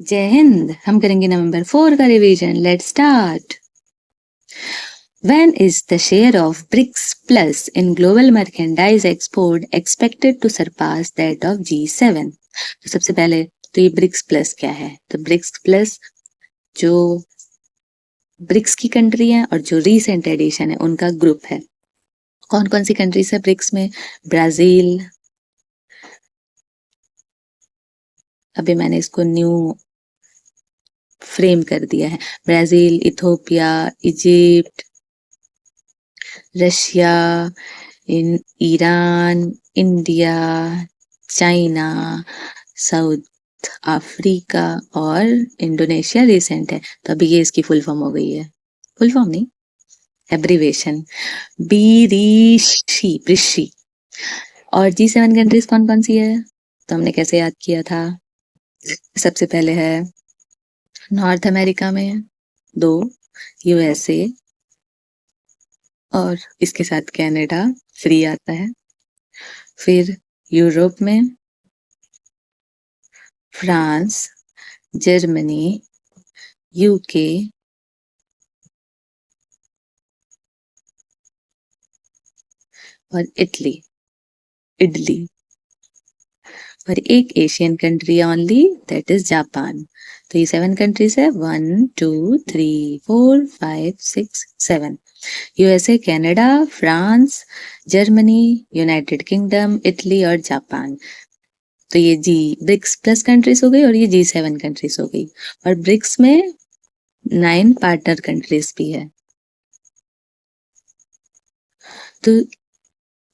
जय हिंद। हम करेंगे नवंबर 4 का revision. Let's start. When is the share of BRICS Plus in global merchandise export expected to surpass that of G7? तो सबसे पहले तो ये ब्रिक्स प्लस क्या है? तो ब्रिक्स प्लस जो ब्रिक्स की कंट्री है और जो रीसेंट एडिशन है उनका ग्रुप है। कौन कौन सी कंट्रीज है ब्रिक्स में? ब्राजील, अभी मैंने इसको न्यू फ्रेम कर दिया है, Brazil, Ethiopia, Egypt, Russia, Iran, India, China, south Africa और इंडोनेशिया रिसेंट है। तो अभी ये इसकी फुल फॉर्म हो गई है, फुल फॉर्म नहीं, एब्रीवेशन, ब्रिशी। और G7 कंट्रीज कौन कौन सी है तो हमने कैसे याद किया था? सबसे पहले है नॉर्थ अमेरिका में 2, यूएसए और इसके साथ कनाडा फ्री आता है। फिर यूरोप में फ्रांस, जर्मनी, यूके और इटली और एक Asian country only, that is Japan. तो ये 7 कंट्रीज है, 1 2 3 4 5 6 7। USA, Canada, France, Germany, United kingdom, Italy और जापान। तो ये ब्रिक्स प्लस कंट्रीज हो गई और ये G7 कंट्रीज हो गई। और ब्रिक्स में 9 पार्टनर कंट्रीज भी है। तो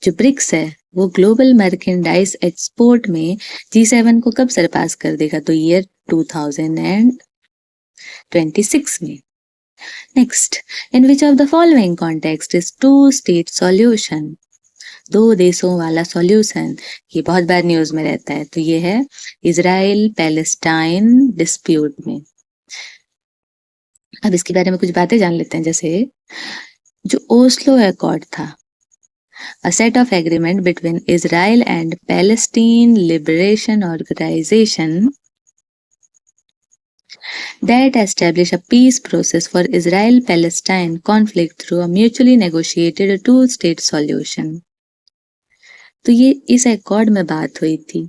जो ब्रिक्स है वो ग्लोबल मर्केंडाइज एक्सपोर्ट में G7 को कब सरपास कर देगा? तो ईयर 2026 में। Next, in which of the following context is two state solution? 2 देशों वाला सॉल्यूशन, ये बहुत बार न्यूज में रहता है। तो ये है इजराइल पैलेस्टाइन डिस्प्यूट में। अब इसके बारे में कुछ बातें जान लेते हैं। जैसे जो ओस्लो अकॉर्ड था, a set of agreement between Israel and Palestine Liberation Organization that establish a peace process for Israel-Palestine conflict through a mutually negotiated two-state solution. तो ये इस अकॉर्ड में बात हुई थी।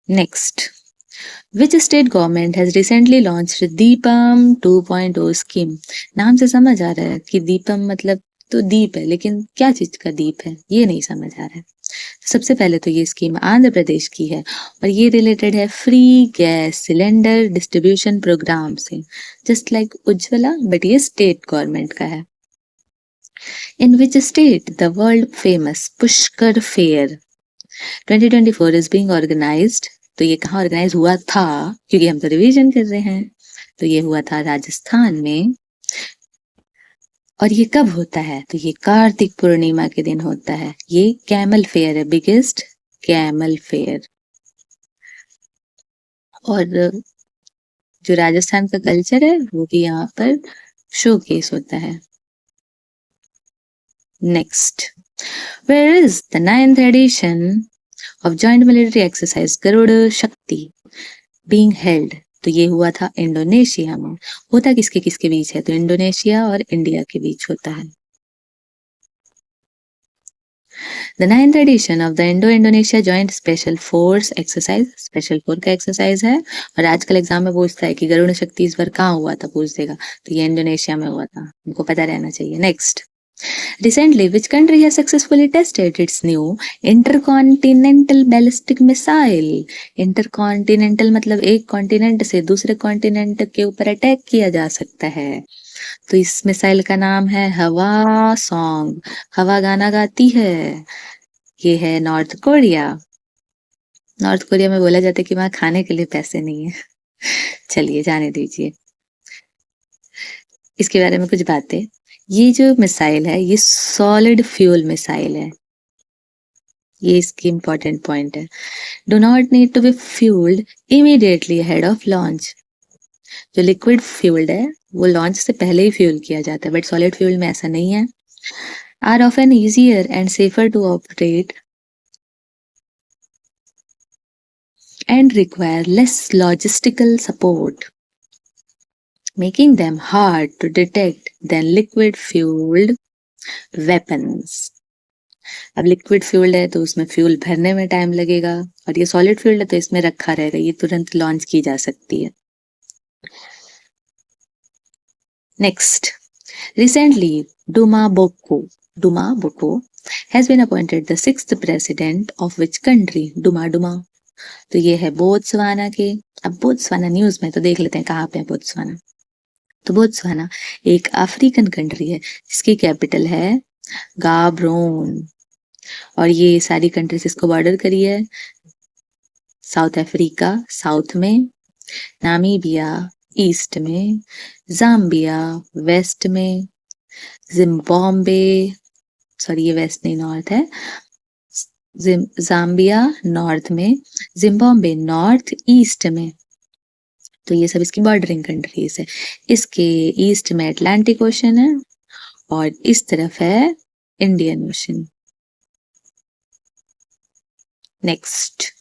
Next, Which state government has recently launched Deepam 2.0 scheme? नाम से समझ आ रहा है कि दीपम मतलब तो दीप है, लेकिन क्या चीज का दीप है ये नहीं समझ आ रहा है। सबसे पहले तो ये स्कीम आंध्र प्रदेश की है और ये रिलेटेड है free gas cylinder distribution programme से, जस्ट लाइक उज्ज्वला, बट ये स्टेट गवर्नमेंट का है। In which state the world famous Pushkar fair 2024 is being organised? तो ये कहाँ ऑर्गेनाइज हुआ था, क्योंकि हम तो रिवीजन कर रहे हैं। तो ये हुआ था राजस्थान में। और ये कब होता है? तो ये कार्तिक पूर्णिमा के दिन होता है। ये कैमल फेयर है, बिगेस्ट कैमल फेयर। और जो राजस्थान का कल्चर है वो भी यहाँ पर शोकेस होता है। Next, where is the 9th edition of joint military exercise Garuda Shakti being held? तो ये हुआ था इंडोनेशिया में। होता किसके किसके बीच है? तो इंडोनेशिया और इंडिया के बीच होता है। The 9th edition of the Indo-Indonesia Joint Special Force Exercise, special force का एक्सरसाइज है। और आजकल एग्जाम में पूछता है कि गरुड़ शक्ति इस बार कहाँ हुआ था, पूछ देगा। तो ये इंडोनेशिया में हुआ था, उनको पता रहना चाहिए। Next, recently which country has successfully tested its new intercontinental ballistic missile? Intercontinental मतलब एक कॉन्टिनेंट से दूसरे कॉन्टिनेंट के ऊपर अटैक किया जा सकता है। तो इस मिसाइल का नाम है हवा सॉन्ग, हवा गाना गाती है। ये है नॉर्थ कोरिया। नॉर्थ कोरिया में बोला जाता है कि वहां खाने के लिए पैसे नहीं है। चलिए जाने दीजिए। इसके बारे में कुछ बातें, ये जो मिसाइल है ये सॉलिड फ्यूल मिसाइल है, ये इसकी इंपॉर्टेंट पॉइंट है। Do not need to be fuelled immediately ahead of launch. जो लिक्विड फ्यूल्ड है वो लॉन्च से पहले ही फ्यूल किया जाता है, बट सॉलिड फ्यूल में ऐसा नहीं है। Are often easier and safer to operate and require less logistical support, making them hard to detect than liquid fueled weapons. अब लिक्विड फ्यूल्ड है तो उसमें फ्यूल भरने में टाइम लगेगा, और ये सॉलिड फ्यूल्ड है तो इसमें रखा रहेगा, ये तुरंत लॉन्च की जा सकती है. Next, recently Duma Boko has been appointed the 6th president of which country? Duma तो ये है बोत्सवाना के. अब बोत्सवाना न्यूज में तो देख लेते हैं कहाँ पे है बोत्सवाना. तो बोत्सवाना एक अफ्रीकन कंट्री है जिसकी कैपिटल है गाब्रोन, और ये सारी कंट्रीज इसको बॉर्डर करी है. साउथ अफ्रीका साउथ में, नामीबिया ईस्ट में, जाम्बिया वेस्ट में, जिम्बाब्वे, सॉरी ये वेस्ट नहीं नॉर्थ है, जाम्बिया नॉर्थ में, जिम्बाब्वे नॉर्थ ईस्ट में. तो ये सब इसकी बॉर्डरिंग कंट्रीज है. इसके ईस्ट में अटलांटिक ओशन है और इस तरफ है Indian ocean. Next,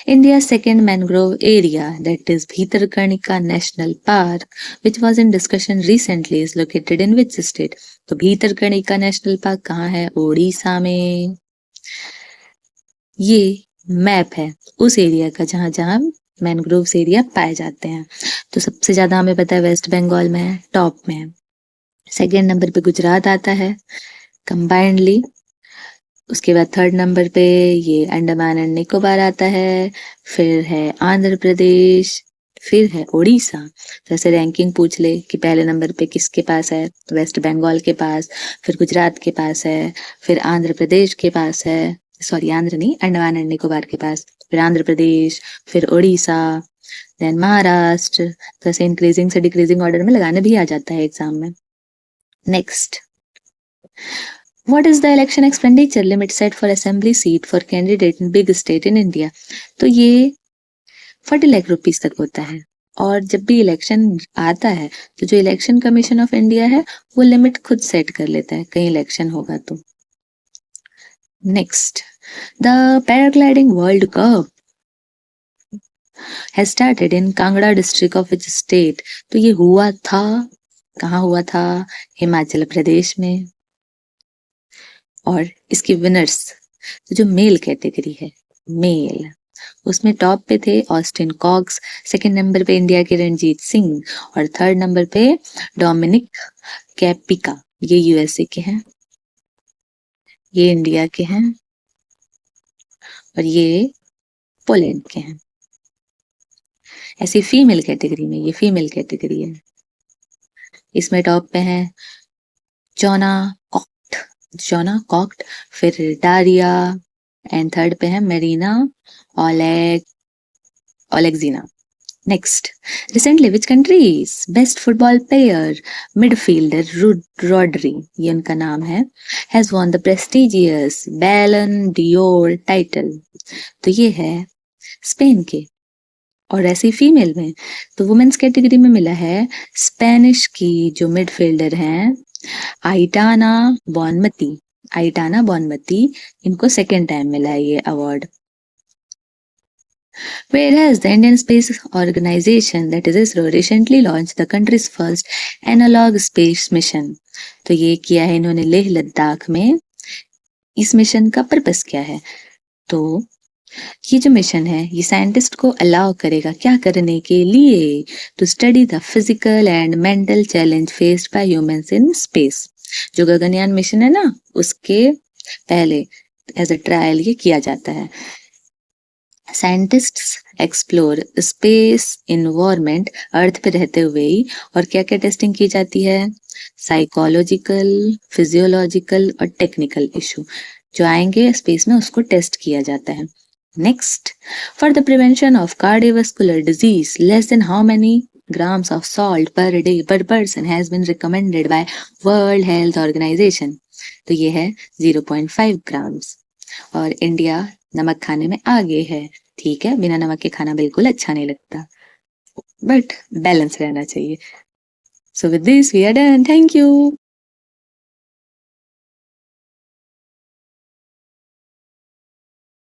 India's second mangrove area, that is Bhitarkanika National Park, which was in discussion recently, is located in which state? तो भीतरकणिका नेशनल पार्क कहाँ है? उड़ीसा में. ये मैप है उस एरिया का जहाँ जहाँ मैनग्रोव्स एरिया पाए जाते हैं. तो सबसे ज्यादा हमें पता है वेस्ट बंगाल में है, टॉप में है. सेकेंड नंबर पे गुजरात आता है कंबाइंडली. उसके बाद थर्ड नंबर पे ये अंडमान एंड निकोबार आता है, फिर है आंध्र प्रदेश, फिर है उड़ीसा. तो ऐसे रैंकिंग पूछ ले कि पहले नंबर पे किसके पास है, तो वेस्ट बंगाल के पास, फिर गुजरात के पास है, फिर आंध्र प्रदेश के पास है, सॉरी आंध्र नहीं, अंडमान एंड निकोबार के पास, फिर आंध्र प्रदेश, फिर उड़ीसा, देन महाराष्ट्र. तो ऐसे इंक्रीजिंग से डिक्रीजिंग ऑर्डर में लगाने भी आ जाता है एग्जाम में. Next, What is the election expenditure limit set for assembly seat for candidate in big state in India? तो ये 40 लाख रुपीस तक होता है. और जब भी इलेक्शन आता है तो जो इलेक्शन कमीशन ऑफ इंडिया है वो लिमिट खुद सेट कर लेता है कहीं इलेक्शन होगा तो. Next, the paragliding world cup has started in Kangra district of which state? तो ये हुआ था, कहाँ हुआ था? हिमाचल प्रदेश में. और इसके विनर्स, तो जो मेल कैटेगरी है मेल, उसमें टॉप पे थे ऑस्टिन कॉक्स, सेकंड नंबर पे इंडिया के रणजीत सिंह, और थर्ड नंबर पे डोमिनिक कैपिका. ये यूएसए के हैं, ये इंडिया के हैं, और ये पोलैंड के हैं. ऐसी फीमेल कैटेगरी में, ये फीमेल कैटेगरी है, इसमें टॉप पे है जोना कॉक्ट, फिर डारिया, एंड थर्ड पे है Marina Olexina. Next, recently which countries best football player midfielder Rodri, ये उनका नाम है, has won the prestigious Ballon d'Or title? तो ये है स्पेन के. और ऐसी फीमेल में तो वुमेन्स कैटेगरी में मिला है स्पेनिश की जो मिडफील्डर हैं आइटाना बॉनमती, इनको सेकेंड टाइम मिला है ये award. Whereas the Indian Space Organization, that is ISRO, recently launched the country's first analog space mission. तो ये किया है इन्होंने लेह लद्दाख में. इस मिशन का पर्पस क्या है? तो ये जो मिशन है ये साइंटिस्ट को अलाउ करेगा क्या करने के लिए? To study the physical and mental challenge faced by humans in space. जो गगनयान मिशन है ना, उसके पहले एज अ ट्रायल ये किया जाता है. साइंटिस्ट्स एक्सप्लोर स्पेस इन्वायरमेंट, अर्थ पे रहते हुए ही, और क्या क्या टेस्टिंग की जाती है? साइकोलॉजिकल, फिजियोलॉजिकल और टेक्निकल इशू जो आएंगे स्पेस में उसको टेस्ट किया जाता है. Next, for the prevention of cardiovascular disease, less than how many grams of salt per day per person has been recommended by World Health Organization? तो ये है 0.5 grams. और इंडिया नमक खाने में आगे है. ठीक है, बिना नमक के खाना बिल्कुल अच्छा नहीं लगता, बट बैलेंस रहना चाहिए. So with this we are done. Thank you.